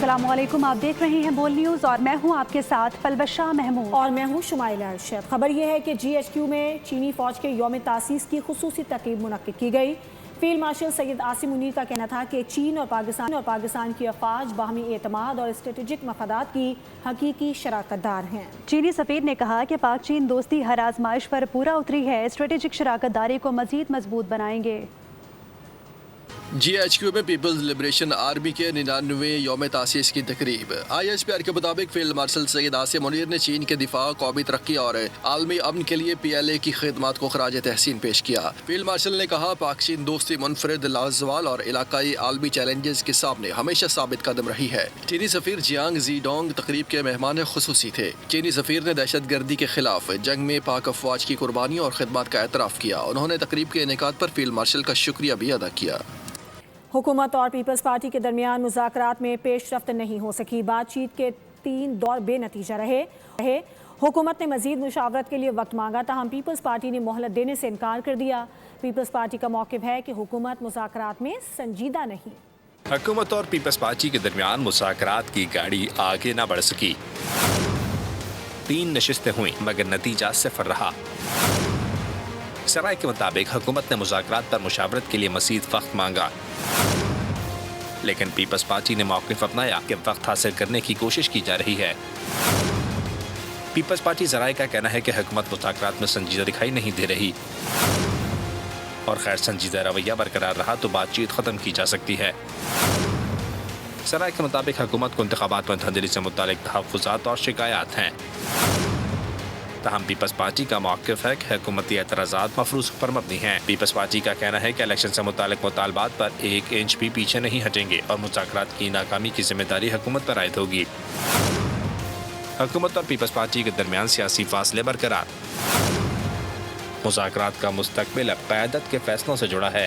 अस्सलाम वालेकुम, आप देख रहे हैं बोल न्यूज़ और मैं हूं आपके साथ पलबशा महमूद और मैं हूं शुमाइला अरशद। खबर यह है कि GHQ में चीनी फौज के यौम तासीस की खुसूसी तक़रीब मुनक्किद की गई। फील्ड मार्शल सैयद आसिम मुनीर का कहना था कि चीन और पाकिस्तान की अफवाज बाहमी एतमाद और स्ट्रेटेजिक मफादात की हकीकी शराकतदार हैं। चीनी सफ़ीर ने कहा कि पाक चीन दोस्ती हर आजमाइश पर पूरा उतरी है, स्ट्रेटेजिक शराकतदारी को मज़ीद मजबूत बनाएंगे। GHQ में पीपल्स लिबरेशन आर्मी के 99वें यौम तासीस की तकरीब। ISPR के मुताबिक फील्ड मार्शल सैयद आसिम मुनीर ने चीन के दिफा, कौमी तरक्की और आलमी अमन के लिए PLA की खिदमत को खराज तहसीन पेश किया। फील्ड मार्शल ने कहा, पाक चीन दोस्ती मुनफरिद, लाजवाल और इलाकाई आलमी चैलेंजेस के सामने हमेशा साबित कदम रही है। चीनी सफ़ीर जियांग ज़ीडोंग तकरीब के मेहमान खुसूसी थे। चीनी सफ़ीर ने दहशत गर्दी के खिलाफ जंग में पाक अफवाज की कुर्बानी और खिदमत का एतराफ़ किया। उन्होंने तकरीब के इनेकाद पर फील्ड मार्शल का शुक्रिया भी अदा किया। हुकूमत और पीपल्स पार्टी के दरमियान मुज़ाकरात में पेशरफ्त नहीं हो सकी। बातचीत के 3 दौर बेनतीजा रहे। हुकूमत ने मज़ीद मुशावरत के लिए वक्त मांगा, ताहम पीपल्स पार्टी ने मोहलत देने से इनकार कर दिया। पीपल्स पार्टी का मौक़िफ़ है कि हुकूमत मुज़ाकरात में संजीदा नहीं। हुकूमत और पीपल्स पार्टी के दरमियान मुज़ाकरात की गाड़ी आगे न बढ़ सकी। 3 नशिस्तें हुई मगर नतीजा सिफर रहा। सराय के मुताबिक हुकूमत ने मुज़ाकरात पर मुशावरत के लिए मज़ीद वक्त मांगा, लेकिन पीपल्स पार्टी ने मौक़िफ़ अपनाया कि वक्त हासिल करने की कोशिश की जा रही है। पीपल्स पार्टी ज़राए का कहना है कि हुकूमत मुज़ाकरात में संजीदा दिखाई नहीं दे रही और खैर संजीदा रवैया बरकरार रहा तो बातचीत ख़त्म की जा सकती है। सराय के मुताबिक हुकूमत को इंतख़ाबात में धांधली से मुताल्लिक़ तहफ़्फ़ुज़ात और शिकायत हैं। तहम पीपल्स पार्टी का मौक़िफ़ है कि हुकूमती एतराज़ात मफरूज़ पर मबनी हैं। पीपल्स पार्टी का कहना है कि इलेक्शन से मुताल्लिक़ मुतालबात पर 1 इंच भी पीछे नहीं हटेंगे और मुज़ाकरात की नाकामी की जिम्मेदारी हुकूमत पर आयद होगी। हुकूमत और पीपल्स पार्टी के दरमियान सियासी फासले बरकरार। मुज़ाकरात का मुस्तक़बिल अब क़यादत के फैसलों से जुड़ा है।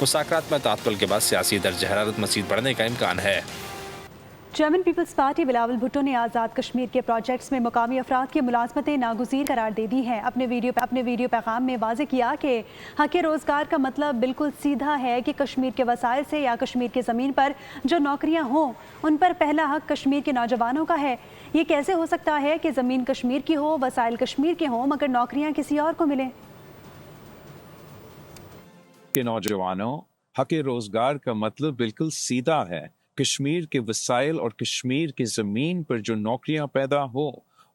मुज़ाकरात में तात्तुल के बाद सियासी दर्ज हरारत मज़ीद बढ़ने का इम्कान है। चेयरमैन पीपल्स पार्टी बिलावल भुट्टो ने आज़ाद कश्मीर के प्रोजेक्ट्स में मुकामी अफराद की मुलाजमतें नागुज़ीर करार दे दी हैं। अपने वीडियो पैगाम में वाज़े किया कि हक़ रोज़गार का मतलब बिल्कुल सीधा है कि कश्मीर के वसाइल से या कश्मीर की ज़मीन पर जो नौकरियां हों उन पर पहला हक़ कश्मीर के नौजवानों का है। ये कैसे हो सकता है कि ज़मीन कश्मीर की हो, वसाइल कश्मीर के हों मगर नौकरियाँ किसी और को मिलें? के नौजवानों, हक़ रोज़गार का मतलब बिल्कुल सीधा है। कश्मीर के वसाइल और कश्मीर की ज़मीन पर जो नौकरियां पैदा हो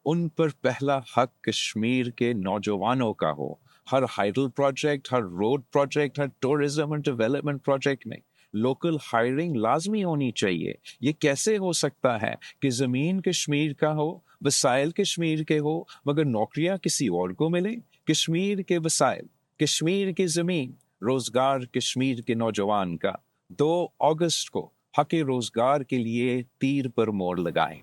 उन पर पहला हक कश्मीर के नौजवानों का हो। हर हाइडल प्रोजेक्ट, हर रोड प्रोजेक्ट, हर टूरिज्म एंड डेवलपमेंट प्रोजेक्ट में लोकल हायरिंग लाजमी होनी चाहिए। ये कैसे हो सकता है कि ज़मीन कश्मीर का हो, वसाइल कश्मीर के हो मगर नौकरियां किसी और को मिले? कश्मीर के वसाइल, कश्मीर की ज़मीन, रोज़गार कश्मीर के नौजवान का। 2 अगस्त को हक़ रोज़गार के लिए तीर पर मोड़ लगाएं।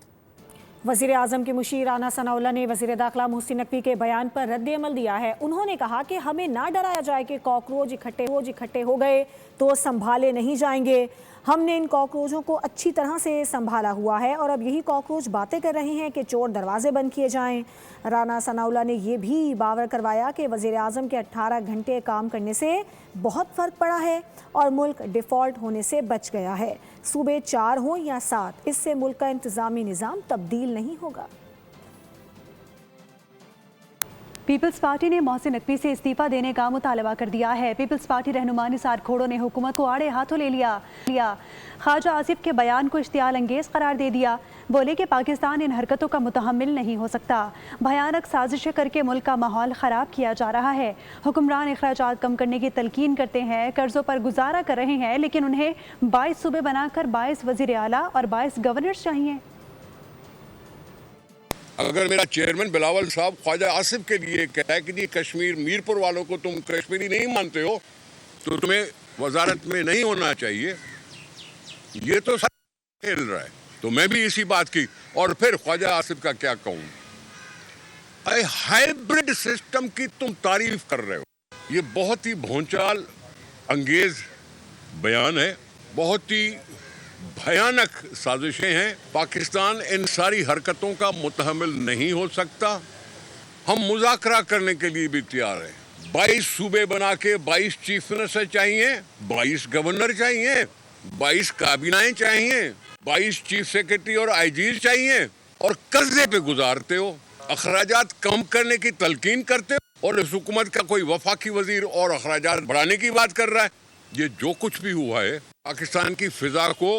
वज़ीर आज़म के मुशीर राना सनाउल्लाह ने वज़ीर दाखिला मोहसिन नकवी के बयान पर रद्द अमल दिया है। उन्होंने कहा कि हमें ना डराया जाए कि कॉकरोच इकट्ठे हो गए तो संभाले नहीं जाएंगे। हमने इन कॉकरोचों को अच्छी तरह से संभाला हुआ है और अब यही कॉकरोच बातें कर रहे हैं कि चोर दरवाजे बंद किए जाएं। राना सनाउल्लाह ने यह भी बावर करवाया कि वज़ीर आज़म के 18 घंटे काम करने से बहुत फ़र्क पड़ा है और मुल्क डिफ़ॉल्ट होने से बच गया है। सूबे 4 हों या 7, इससे मुल्क का इंतज़ामी निज़ाम तब्दील नहीं होगा। पीपल्स पार्टी ने मोहसिन नकवी से इस्तीफ़ा देने का मुतालबा कर दिया है। पीपल्स पार्टी रहनुमा निसार खोड़ो ने हुकूमत को आड़े हाथों ले लिया। ख्वाजा आसिफ के बयान को इश्तियाल अंगेज़ करार दे दिया। बोले कि पाकिस्तान इन हरकतों का मुतहम्मिल नहीं हो सकता। भयानक साजिशें करके मुल्क का माहौल ख़राब किया जा रहा है। हुक्मरान अखराजात कम करने की तलकीन करते हैं, कर्ज़ों पर गुजारा कर रहे हैं, लेकिन उन्हें 22 सूबे बनाकर 22 वज़ीर आला और 22 गवर्नर्स चाहिए। अगर मेरा चेयरमैन बिलावल साहब ख्वाजा आसिफ के लिए कहता है कि जी कश्मीर मीरपुर वालों को तुम कश्मीरी नहीं मानते हो तो तुम्हें वजारत में नहीं होना चाहिए, ये तो सब खेल रहा है। तो मैं भी इसी बात की, और फिर ख्वाजा आसिफ का क्या कहूँ, हाइब्रिड सिस्टम की तुम तारीफ कर रहे हो। ये बहुत ही भौंचाल अंगेज बयान है, बहुत ही भयानक साजिशें हैं। पाकिस्तान इन सारी हरकतों का मुतहम्मिल नहीं हो सकता। हम मुज़ाकरा करने के लिए भी तैयार हैं। 22 सूबे बना के 22 चीफ मिनिस्टर चाहिए, 22 गवर्नर चाहिए, 22 काबीनाएं चाहिए, 22 चीफ सेक्रेटरी और आईजीज चाहिए, और कर्जे पे गुजारते हो, अखराजात कम करने की तलकीन करते हो, और इस हुकूमत का कोई वफाकी वजीर और अखराजात बढ़ाने की बात कर रहा है। ये जो कुछ भी हुआ है पाकिस्तान की फिजा को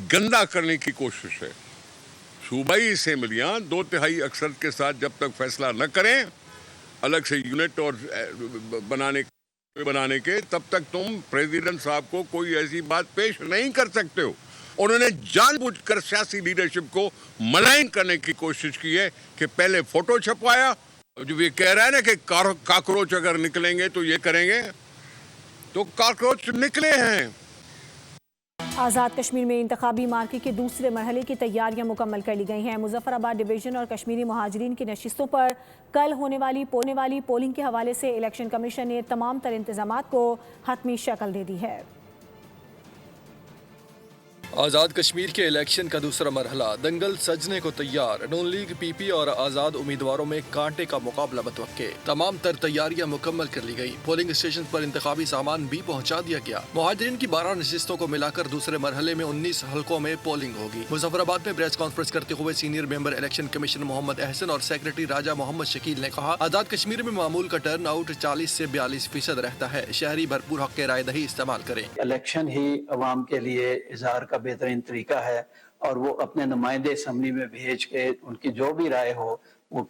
गंदा करने की कोशिश है। सूबाई असेंबलियां 2/3 अक्सर के साथ जब तक फैसला न करें अलग से यूनिट और बनाने के, तब तक तुम प्रेसिडेंट साहब को कोई ऐसी बात पेश नहीं कर सकते हो। उन्होंने जानबूझकर सियासी लीडरशिप को मलाइन करने की कोशिश की है कि पहले फोटो छपवाया, जो ये कह रहा है ना कि कॉकरोच अगर निकलेंगे तो ये करेंगे, तो कॉकरोच निकले हैं। आज़ाद कश्मीर में इंतखाबी मार्के के दूसरे मरहले की तैयारियां मुकम्मल कर ली गई हैं। मुजफ्फराबाद डिवीज़न और कश्मीरी मुहाजिरीन की नशिस्तों पर कल होने वाली पोलिंग के हवाले से इलेक्शन कमीशन ने तमाम तर इंतजामात को हतमी शक्ल दे दी है। आज़ाद कश्मीर के इलेक्शन का दूसरा मरहला दंगल सजने को तैयार। नून लीग पीपी और आज़ाद उम्मीदवारों में कांटे का मुकाबला मुतवक्के। तमाम तर तैयारियां मुकम्मल कर ली गई। पोलिंग स्टेशन पर इंतखाबी सामान भी पहुंचा दिया गया। मुहाजिरीन की 12 नशिस्तों को मिलाकर दूसरे मरहले में 19 हलकों में पोलिंग होगी। मुजफ्फराबाद में प्रेस कॉन्फ्रेंस करते हुए senior member election commission Mohammad Ahsan और सेक्रेटरी राजा मोहम्मद शकील ने कहा, आज़ाद कश्मीर में मामूल का टर्न आउट 40 से 42% रहता है। शहरी भरपूर हक राय दही इस्तेमाल करें। इलेक्शन ही अवाम के लिए इजहार का बेहतरीन तरीका है, और वो अपने नुमाइंदे असम्बली में भेज के उनकी जो भी राय हो, वो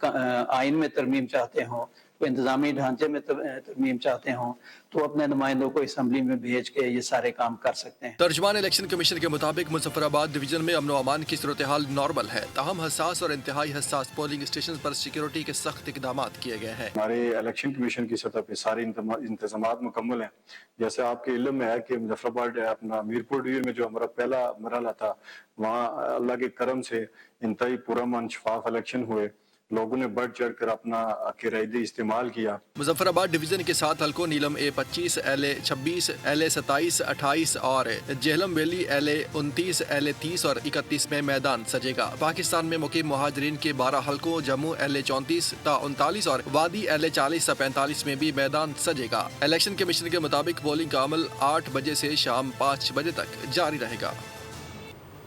आइन में तरमीम चाहते हो, वो इंतजामी ढांचे में तरमीम चाहते हो, तो अपने नुमाइंदों को असम्बली में भेज के ये सारे काम कर सकते हैं। तर्जुमान इलेक्शन कमीशन के मुताबिक मुजफ्फराबाद डिवीजन में अमन अमान की सूरत हाल नॉर्मल है। ताहम हसास और इंतहाई हसास पोलिंग स्टेशन पर सिक्योरिटी के सख्त इकदाम किए गए हैं। हमारे इलेक्शन कमीशन की सतह पे सारे इंतजामात मुकम्मल हैं। जैसे आपके इल्म में है कि मुजफ्फराबाद अपना मीरपुर डिवीजन में जो हमारा पहला मरहला था, वहाँ अल्लाह के करम से इंतहाई पुरअमन शफाफ इलेक्शन हुए। लोगों ने बढ़ चढ़ कर अपना रायदे इस्तेमाल किया। मुजफ्फराबाद डिवीजन के 7 हलकों नीलम ए 25, LA 26, LA 27, 28 और जेहलम वैली LA 29, LA 30 और 31 में मैदान सजेगा। पाकिस्तान में मुकीम मुहाजिरीन के 12 हलकों जम्मू LA 34 ता 39 और वादी LA 40 ता 45 में भी मैदान सजेगा। इलेक्शन कमीशन के मुताबिक पोलिंग का अमल 8 बजे से शाम 5 बजे तक जारी रहेगा।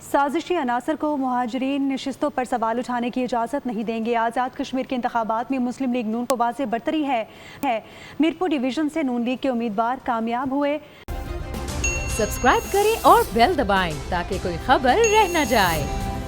साजिशी अनासर को मुहाजिरीन नशिस्तों पर सवाल उठाने की इजाज़त नहीं देंगे। आज़ाद कश्मीर के इंतखाबात में मुस्लिम लीग नून को वाज़ेह बरतरी है। मीरपुर डिवीज़न से नून लीग के उम्मीदवार कामयाब हुए। सब्सक्राइब करें और बेल दबाएं ताकि कोई खबर रह न जाए।